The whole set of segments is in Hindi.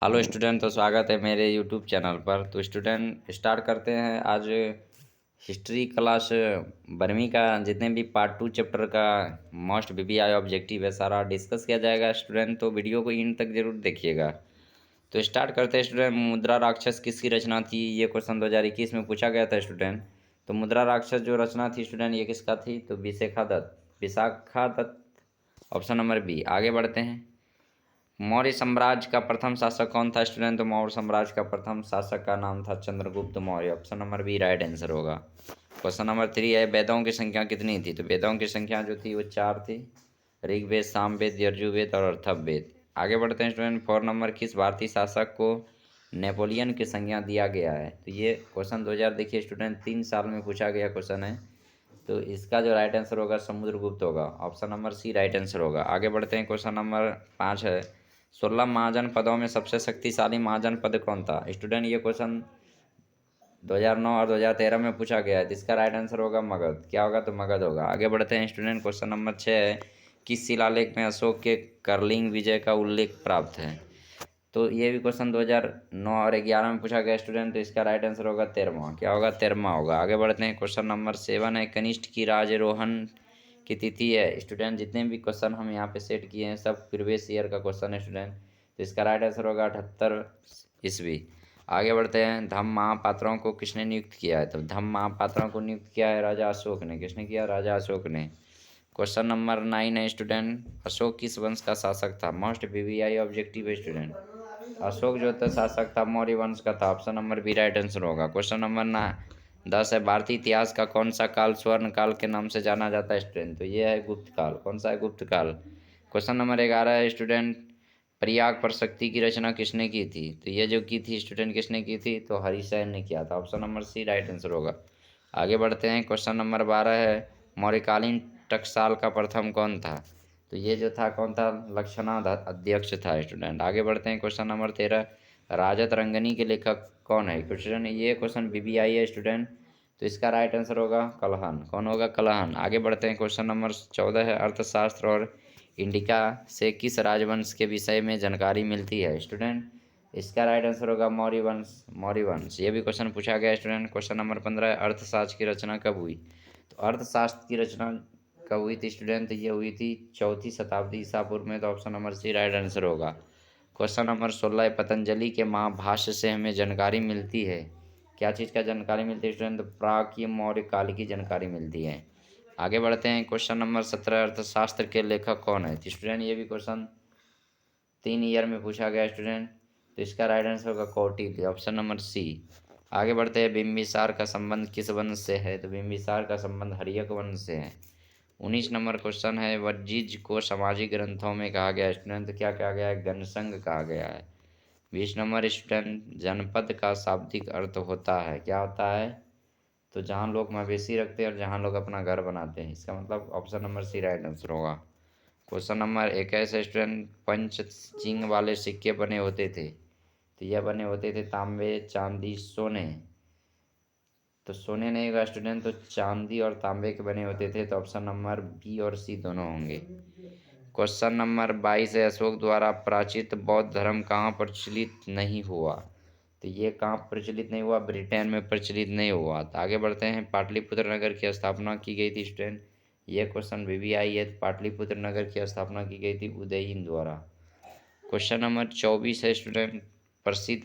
हेलो स्टूडेंट, तो स्वागत है मेरे यूट्यूब चैनल पर। तो स्टूडेंट स्टार्ट करते हैं आज हिस्ट्री क्लास 12वीं का। जितने भी पार्ट 2 चैप्टर का मोस्ट वीवीआई ऑब्जेक्टिव है सारा डिस्कस किया जाएगा स्टूडेंट, तो वीडियो को इन तक जरूर देखिएगा। तो स्टार्ट करते हैं स्टूडेंट। मुद्रा राक्षस किसकी रचना थी? ये क्वेश्चन 2021 में पूछा गया था स्टूडेंट। तो मुद्रा राक्षस जो रचना थी स्टूडेंट, ये किसका थी? तो Vishakha Datta. Option number B. आगे बढ़ते हैं। मौर्य साम्राज्य का प्रथम शासक कौन था स्टूडेंट? तो मौर्य साम्राज्य का प्रथम शासक का नाम था Chandragupta Maurya. Option number B right answer होगा। क्वेश्चन नंबर 3 है, वेदों की संख्या कितनी थी? तो वेदों की संख्या जो थी वो 4 थी। ऋग्वेद, सामवेद, यजुर्वेद और अथर्ववेद। आगे बढ़ते हैं स्टूडेंट। 4 नंबर, किस भारतीय शासक को नेपोलियन की संज्ञा दिया गया है? तो ये क्वेश्चन 2000 देखिए स्टूडेंट 3 साल में पूछा गया क्वेश्चन है। तो इसका जो राइट आंसर होगा समुद्रगुप्त होगा। Option number C right answer होगा। आगे बढ़ते हैं। क्वेश्चन नंबर 5 है, 16 महाजनपदों में सबसे शक्तिशाली महाजनपद कौन था? स्टूडेंट ये क्वेश्चन 2009 और 2013 में पूछा गया है। जिसका राइट आंसर होगा मगध। क्या होगा? तो मगध होगा। आगे बढ़ते हैं स्टूडेंट। क्वेश्चन नंबर 6 है, किस शिलालेख में अशोक के करलिंग विजय का उल्लेख प्राप्त है? तो ये भी क्वेश्चन 2009 और 11 में पूछा गया स्टूडेंट। तो इसका राइट आंसर होगा 13वां। क्या होगा? 13वां होगा। आगे बढ़ते हैं। क्वेश्चन नंबर 7 है, कनिष्ठ की राजारोहण की तिथि है? स्टूडेंट जितने भी क्वेश्चन हम यहाँ पे सेट किए हैं सब प्रीवियस ईयर का क्वेश्चन है स्टूडेंट। तो इसका राइट आंसर होगा 78 ईस्वी। आगे बढ़ते हैं। धम्म महापात्रों को किसने नियुक्त किया है? तो धम्म महापात्रों को नियुक्त किया है राजा अशोक ने। किसने किया? राजा अशोक ने। क्वेश्चन नंबर 9 है स्टूडेंट, अशोक किस वंश का शासक था? मोस्ट वीवीआई ऑब्जेक्टिव है स्टूडेंट। अशोक जो था शासक था मौर्य वंश का था। Option number B right answer होगा। क्वेश्चन नंबर 10 है, भारतीय इतिहास का कौन सा काल स्वर्ण काल के नाम से जाना जाता है स्टूडेंट? तो ये है गुप्त काल। कौन सा है? गुप्त काल। क्वेश्चन नंबर 11 है स्टूडेंट, प्रयाग पर शक्ति की रचना किसने की थी? तो ये जो की थी स्टूडेंट किसने की थी? तो हरिसेन ने किया था। Option number C right answer होगा। आगे बढ़ते हैं। क्वेश्चन नंबर 12 है, मौर्यकालीन टकसाल का प्रथम कौन था? तो ये जो था कौन था? लक्षणाध अध्यक्ष था स्टूडेंट। आगे बढ़ते हैं। क्वेश्चन नंबर 13, राजत रंगनी के लेखक कौन है? क्वेश्चन ये क्वेश्चन बीबीआई है स्टूडेंट। तो इसका राइट आंसर होगा कलहन। कौन होगा? कलहन। आगे बढ़ते हैं। क्वेश्चन नंबर 14 है, अर्थशास्त्र और इंडिका से किस राजवंश के विषय में जानकारी मिलती है स्टूडेंट? इसका राइट आंसर होगा मौर्य वंश। मौर्य वंश। ये भी क्वेश्चन पूछा गया स्टूडेंट। क्वेश्चन नंबर 15 है, अर्थशास्त्र की रचना कब हुई? तो अर्थशास्त्र की रचना कब हुई थी स्टूडेंट? तो ये हुई थी 4वीं शताब्दी ईसा पूर्व में। तो option number C right answer होगा। क्वेश्चन नंबर 16 है, पतंजलि के महाभाष्य से हमें जानकारी मिलती है। क्या चीज़ का जानकारी मिलती है स्टूडेंट? तो प्राचीन मौर्य काल की जानकारी मिलती है। आगे बढ़ते हैं। क्वेश्चन नंबर 17, अर्थशास्त्र के लेखक कौन है? तो स्टूडेंट ये भी क्वेश्चन 3 ईयर में पूछा गया स्टूडेंट। तो इसका राइट आंसर होगा कौटिल्य। ऑप्शन नंबर सी। आगे बढ़ते हैं। बिंबिसार का संबंध किस वंश से है? तो बिंबिसार का संबंध हर्यक वंश से है। 19 नंबर क्वेश्चन है, वज्जिज को सामाजिक ग्रंथों में कहा गया स्टूडेंट? तो क्या कहा गया है? गणसंघ कहा गया है। 20 नंबर स्टूडेंट, जनपद का शाब्दिक अर्थ होता है? क्या होता है? तो जहाँ लोग मवेशी रखते हैं और जहाँ लोग अपना घर बनाते हैं। इसका मतलब option number C right answer होगा। क्वेश्चन नंबर 21 स्टूडेंट, पंच चिन्ह वाले सिक्के बने होते थे? तो यह बने होते थे तांबे, चांदी, सोने। तो सोने नहीं होगा स्टूडेंट, तो चांदी और तांबे के बने होते थे। तो ऑप्शन नंबर बी और सी दोनों होंगे। क्वेश्चन नंबर 22 है, अशोक द्वारा प्राचीन बौद्ध धर्म कहाँ प्रचलित नहीं हुआ? तो ये कहाँ प्रचलित नहीं हुआ? ब्रिटेन में प्रचलित नहीं हुआ। तो आगे बढ़ते हैं। पाटलिपुत्र नगर की स्थापना की गई थी स्टूडेंट? ये क्वेश्चन बीबीआई है। पाटलिपुत्र नगर की स्थापना की गई थी उदयीन द्वारा। क्वेश्चन नंबर 24 है स्टूडेंट, प्रसिद्ध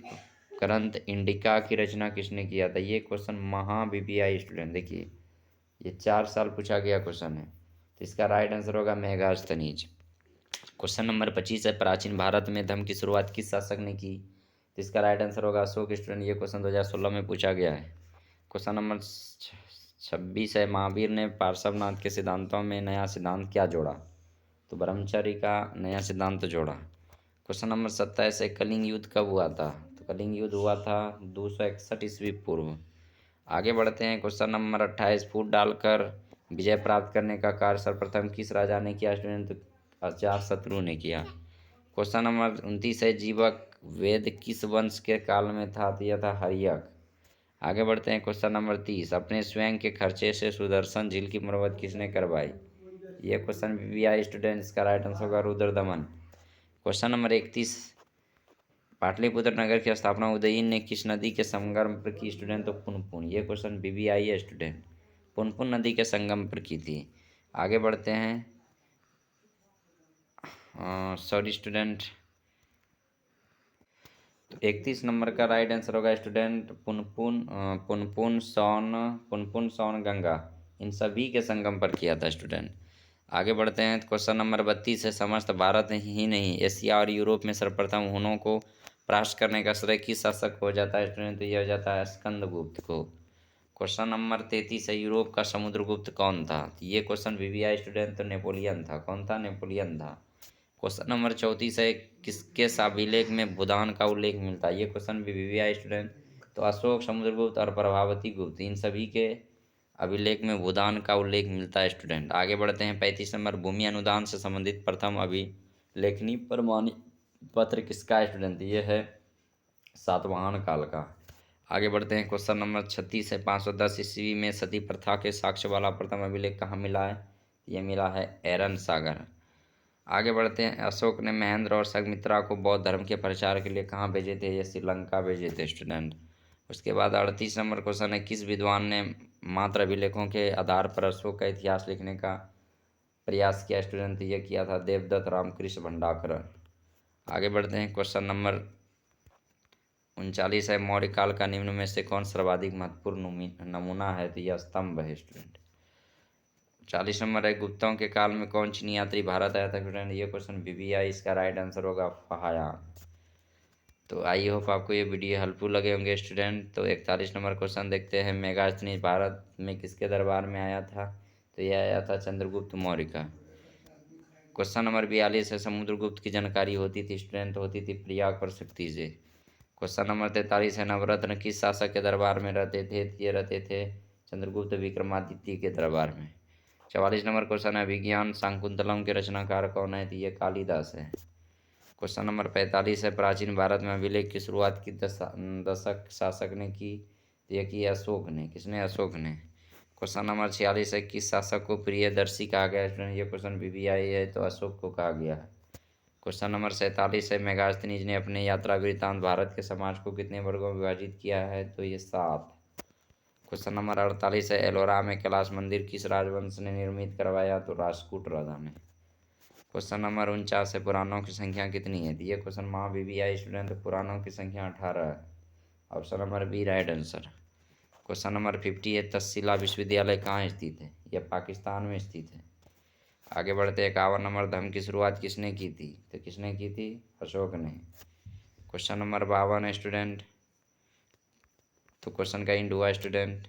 ग्रंथ इंडिका की रचना किसने किया था? ये क्वेश्चन महा बीबीआई स्टूडेंट। देखिए ये 4 साल पूछा गया क्वेश्चन है। तो इसका राइट आंसर होगा मेगास्थनीज। क्वेश्चन नंबर 25 है, प्राचीन भारत में धर्म की शुरुआत किस शासक ने की? तो इसका राइट आंसर होगा अशोक स्टूडेंट। ये क्वेश्चन 2016 में पूछा गया है। क्वेश्चन नंबर 26 है, महावीर ने पार्श्वनाथ के सिद्धांतों में नया सिद्धांत क्या जोड़ा? तो ब्रह्मचर्य का नया सिद्धांत जोड़ा। क्वेश्चन नंबर 27 है, कलिंग युद्ध कब हुआ था? तो कलिंग युद्ध हुआ था 261 ईस्वी पूर्व। आगे बढ़ते हैं। क्वेश्चन नंबर 28, फूट डालकर विजय प्राप्त करने का कार्य सर्वप्रथम किस राजा ने किया स्टूडेंट? तो अजातशत्रु ने किया। क्वेश्चन नंबर 29 है, जीवक वेद किस वंश के काल में था? तो यह था हर्यक। आगे बढ़ते हैं। क्वेश्चन नंबर 30, अपने स्वयं के खर्चे से सुदर्शन झील की मरम्मत किसने करवाई? यह क्वेश्चन भी आया स्टूडेंट। इसका राइट आंसर होगा रुद्रदमन। क्वेश्चन नंबर 31, पाटलिपुत्र नगर की स्थापना उदयन ने किस नदी के संगम पर की स्टूडेंट? तो पुनपुन। ये क्वेश्चन बीबीआई है स्टूडेंट, पुनपुन नदी के संगम पर की थी। आगे बढ़ते हैं। सॉरी स्टूडेंट, तो 31 नंबर का राइट आंसर होगा स्टूडेंट पुनपुन सोन गंगा, इन सभी के संगम पर किया था स्टूडेंट। आगे बढ़ते हैं। क्वेश्चन नंबर 32 है, समस्त भारत ही नहीं एशिया और यूरोप में सर्वप्रथम हुनों को परास्त करने का श्रेय किस शासक हो जाता है स्टूडेंट? तो यह हो जाता है स्कंदगुप्त को। क्वेश्चन नंबर 33 है, यूरोप का समुद्रगुप्त कौन था? ये क्वेश्चन बीबीआई स्टूडेंट तो नेपोलियन था। कौन था? नेपोलियन था। क्वेश्चन नंबर 34 है, किसके अभिलेख में भूदान का उल्लेख मिलता है? ये क्वेश्चन भी बीबीआई स्टूडेंट, तो अशोक, समुद्रगुप्त और प्रभावती गुप्त, इन सभी के अभिलेख में भूदान का उल्लेख मिलता है स्टूडेंट। आगे बढ़ते हैं। 35 नंबर, भूमि अनुदान से संबंधित प्रथम अभिलेखनीय प्रमाणी पत्र किसका है स्टूडेंट? ये है सातवाहन काल का। आगे बढ़ते हैं। क्वेश्चन नंबर 36 है, 510 ईस्वी में सती प्रथा के साक्ष्य वाला प्रथम अभिलेख कहाँ मिला है? ये मिला है एरन सागर। आगे बढ़ते हैं। अशोक ने महेंद्र और संघमित्रा को बौद्ध धर्म के प्रचार के लिए कहाँ भेजे थे? ये श्रीलंका भेजे थे स्टूडेंट। उसके बाद 38 नंबर क्वेश्चन है, किस विद्वान ने मात्र अभिलेखों के आधार पर अशोक का इतिहास लिखने का प्रयास किया स्टूडेंट? ये किया था देवदत्त रामकृष्ण भंडारकर। आगे बढ़ते हैं। क्वेश्चन नंबर 39 है, मौर्य काल का निम्न में से कौन सर्वाधिक महत्वपूर्ण नमूना है? तो यह स्तंभ है स्टूडेंट। 40 नंबर है, गुप्तों के काल में कौन चीनी यात्री भारत आया था स्टूडेंट? ये क्वेश्चन बीबीआई, इसका राइट आंसर होगा फाहायान। तो आई होप आपको ये वीडियो हेल्पफुल लगे होंगे स्टूडेंट। तो 41 नंबर क्वेश्चन देखते हैं, मेगास्थनीज भारत में किसके दरबार में आया था? तो यह आया था चंद्रगुप्त मौर्य का। क्वेश्चन नंबर 42 है, समुद्रगुप्त की जानकारी होती थी स्टूडेंट? होती थी प्रयाग पर शक्ति से। क्वेश्चन नंबर 43 है, नवरत्न किस शासक के दरबार में रहते थे? ये रहते थे चंद्रगुप्त विक्रमादित्य के दरबार में। 44 नंबर क्वेश्चन है, विज्ञान शाकुंतलम के रचनाकार कौन है? तो ये कालिदास है। क्वेश्चन नंबर 45 है, प्राचीन भारत में अभिलेख की शुरुआत की दशक शासक ने की? तो ये की अशोक ने। किसने? अशोक ने। क्वेश्चन नंबर 46 है, किस शासक को प्रियदर्शी कहा गया है? ये क्वेश्चन बीबीआई है, तो अशोक को कहा गया है। क्वेश्चन नंबर 47 है, मेगास्थनीज ने अपने यात्रा वृत्तांत भारत के समाज को कितने वर्गों में विभाजित किया है? तो ये 7। क्वेश्चन नंबर 48 है, एलोरा में कैलाश मंदिर किस राजवंश ने निर्मित करवाया? तो राष्ट्रकूट राजा ने। क्वेश्चन नंबर 49 है, पुराणों की संख्या कितनी है? ये क्वेश्चन वहाँ बीबीआई स्टूडेंट, पुराणों की संख्या 18 है। Option number B right answer. Question number 50 है, तक्षशिला विश्वविद्यालय कहाँ स्थित है? यह पाकिस्तान में स्थित है। आगे बढ़ते हैं। 51 नंबर, धर्म की शुरुआत किसने की थी? तो किसने की थी? अशोक ने। क्वेश्चन नंबर 52 है स्टूडेंट, तो क्वेश्चन का इंड हुआ स्टूडेंट।